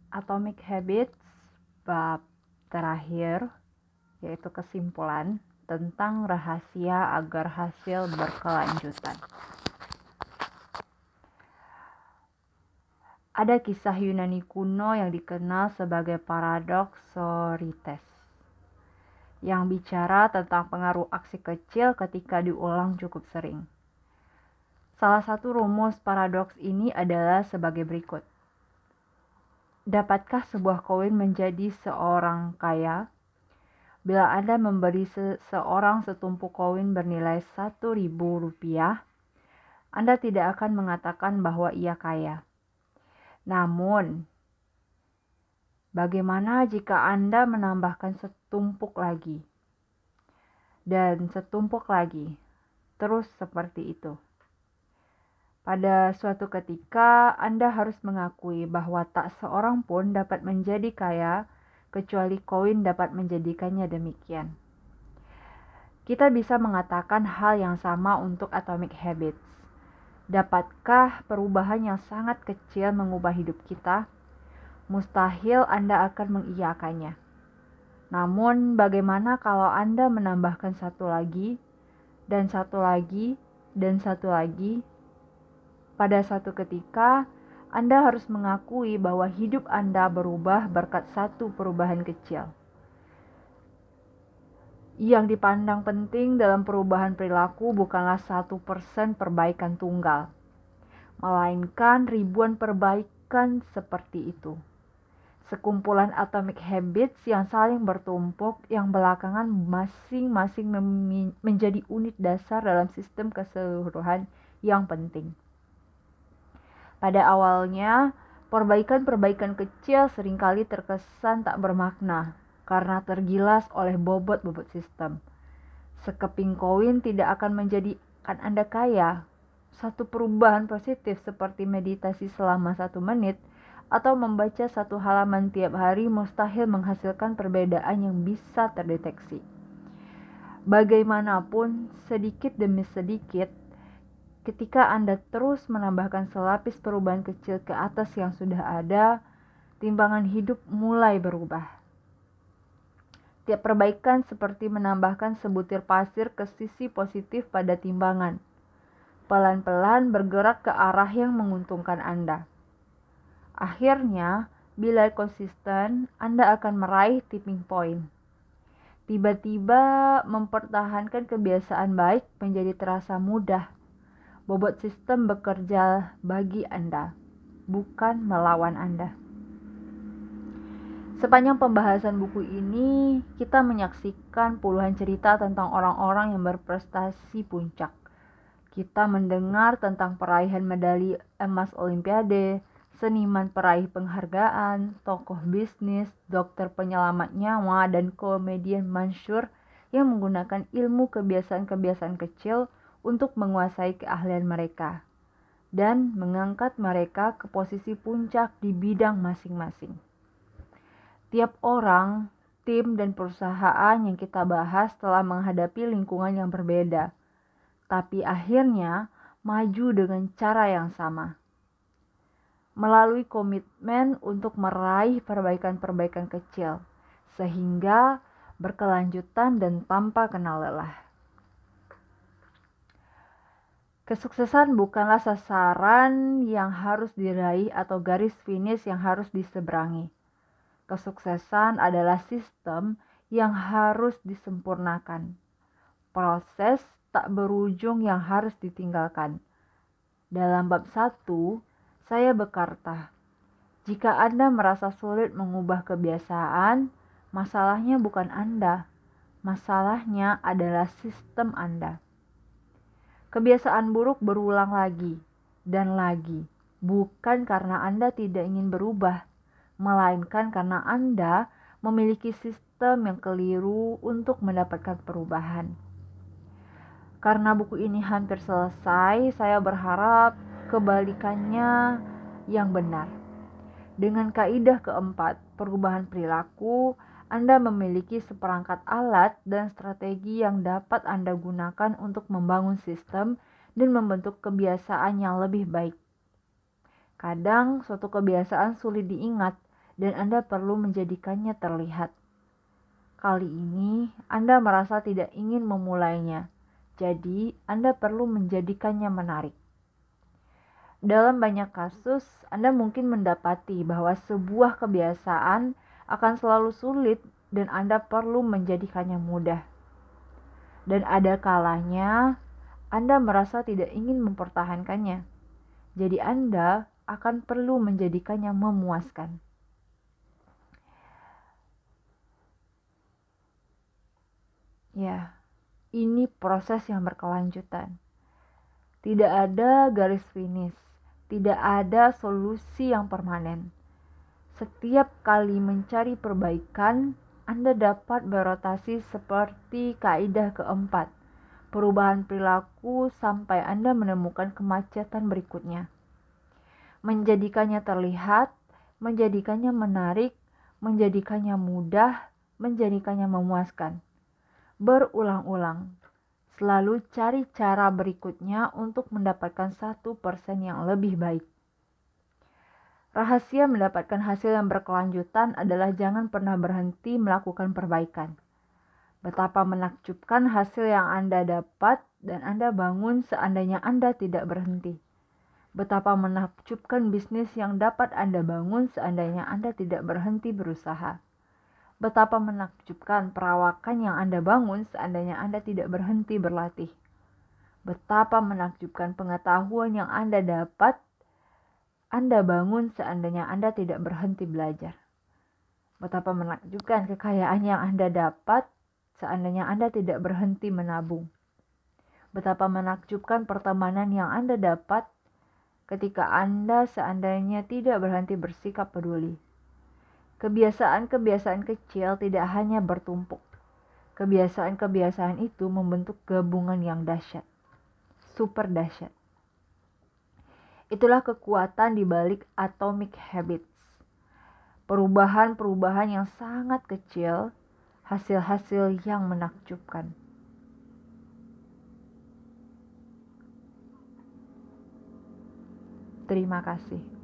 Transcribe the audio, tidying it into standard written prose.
Atomic Habits bab terakhir, yaitu kesimpulan tentang rahasia agar hasil berkelanjutan. Ada kisah Yunani kuno yang dikenal sebagai paradoks Sorites, yang bicara tentang pengaruh aksi kecil ketika diulang cukup sering. Salah satu rumus paradoks ini adalah sebagai berikut. Dapatkah sebuah koin menjadi seorang kaya? Bila Anda memberi seseorang setumpuk koin bernilai Rp1.000, Anda tidak akan mengatakan bahwa ia kaya. Namun, bagaimana jika Anda menambahkan setumpuk lagi? Dan setumpuk lagi, terus seperti itu. Pada suatu ketika, Anda harus mengakui bahwa tak seorang pun dapat menjadi kaya kecuali koin dapat menjadikannya demikian. Kita bisa mengatakan hal yang sama untuk atomic habits. Dapatkah perubahan yang sangat kecil mengubah hidup kita? Mustahil Anda akan mengiyakannya. Namun, bagaimana kalau Anda menambahkan satu lagi, dan satu lagi, dan satu lagi? Pada satu ketika, Anda harus mengakui bahwa hidup Anda berubah berkat satu perubahan kecil. Yang dipandang penting dalam perubahan perilaku bukanlah 1% perbaikan tunggal, melainkan ribuan perbaikan seperti itu. Sekumpulan atomic habits yang saling bertumpuk yang belakangan masing-masing menjadi unit dasar dalam sistem keseluruhan yang penting. Pada awalnya, perbaikan-perbaikan kecil seringkali terkesan tak bermakna karena tergilas oleh bobot-bobot sistem. Sekeping koin tidak akan menjadikan Anda kaya. Satu perubahan positif seperti meditasi selama 1 menit atau membaca 1 halaman tiap hari mustahil menghasilkan perbedaan yang bisa terdeteksi. Bagaimanapun, sedikit demi sedikit, ketika Anda terus menambahkan selapis perubahan kecil ke atas yang sudah ada, timbangan hidup mulai berubah. Tiap perbaikan seperti menambahkan sebutir pasir ke sisi positif pada timbangan. Pelan-pelan bergerak ke arah yang menguntungkan Anda. Akhirnya, bila konsisten, Anda akan meraih tipping point. Tiba-tiba mempertahankan kebiasaan baik menjadi terasa mudah. Bobot sistem bekerja bagi Anda, bukan melawan Anda. Sepanjang pembahasan buku ini, kita menyaksikan puluhan cerita tentang orang-orang yang berprestasi puncak. Kita mendengar tentang peraihan medali emas Olimpiade, seniman peraih penghargaan, tokoh bisnis, dokter penyelamat nyawa, dan komedian masyhur yang menggunakan ilmu kebiasaan-kebiasaan kecil untuk menguasai keahlian mereka dan mengangkat mereka ke posisi puncak di bidang masing-masing. Tiap orang, tim, dan perusahaan yang kita bahas telah menghadapi lingkungan yang berbeda, tapi akhirnya maju dengan cara yang sama. Melalui komitmen untuk meraih perbaikan-perbaikan kecil, sehingga berkelanjutan dan tanpa kenal lelah. Kesuksesan bukanlah sasaran yang harus diraih atau garis finish yang harus diseberangi. Kesuksesan adalah sistem yang harus disempurnakan. Proses tak berujung yang harus ditinggalkan. Dalam bab 1, saya berkata, jika Anda merasa sulit mengubah kebiasaan, masalahnya bukan Anda. Masalahnya adalah sistem Anda. Kebiasaan buruk berulang lagi dan lagi, bukan karena Anda tidak ingin berubah, melainkan karena Anda memiliki sistem yang keliru untuk mendapatkan perubahan. Karena buku ini hampir selesai, saya berharap kebalikannya yang benar. Dengan kaidah keempat, perubahan perilaku, Anda memiliki seperangkat alat dan strategi yang dapat Anda gunakan untuk membangun sistem dan membentuk kebiasaan yang lebih baik. Kadang suatu kebiasaan sulit diingat dan Anda perlu menjadikannya terlihat. Kali ini Anda merasa tidak ingin memulainya, jadi Anda perlu menjadikannya menarik. Dalam banyak kasus, Anda mungkin mendapati bahwa sebuah kebiasaan akan selalu sulit dan Anda perlu menjadikannya mudah. Dan ada kalanya Anda merasa tidak ingin mempertahankannya. Jadi Anda akan perlu menjadikannya memuaskan. Ya, ini proses yang berkelanjutan. Tidak ada garis finish, tidak ada solusi yang permanen. Setiap kali mencari perbaikan, Anda dapat berotasi seperti kaidah keempat, perubahan perilaku sampai Anda menemukan kemacetan berikutnya. Menjadikannya terlihat, menjadikannya menarik, menjadikannya mudah, menjadikannya memuaskan. Berulang-ulang. Selalu cari cara berikutnya untuk mendapatkan 1% yang lebih baik. Rahasia mendapatkan hasil yang berkelanjutan adalah jangan pernah berhenti melakukan perbaikan. Betapa menakjubkan hasil yang Anda dapat dan Anda bangun seandainya Anda tidak berhenti. Betapa menakjubkan bisnis yang dapat Anda bangun seandainya Anda tidak berhenti berusaha. Betapa menakjubkan perawakan yang Anda bangun seandainya Anda tidak berhenti berlatih. Betapa menakjubkan pengetahuan yang Anda dapat Anda bangun seandainya Anda tidak berhenti belajar. Betapa menakjubkan kekayaan yang Anda dapat seandainya Anda tidak berhenti menabung. Betapa menakjubkan pertemanan yang Anda dapat ketika Anda seandainya tidak berhenti bersikap peduli. Kebiasaan-kebiasaan kecil tidak hanya bertumpuk. Kebiasaan-kebiasaan itu membentuk gabungan yang dahsyat. Super dahsyat. Itulah kekuatan di balik Atomic Habits. Perubahan-perubahan yang sangat kecil, hasil-hasil yang menakjubkan. Terima kasih.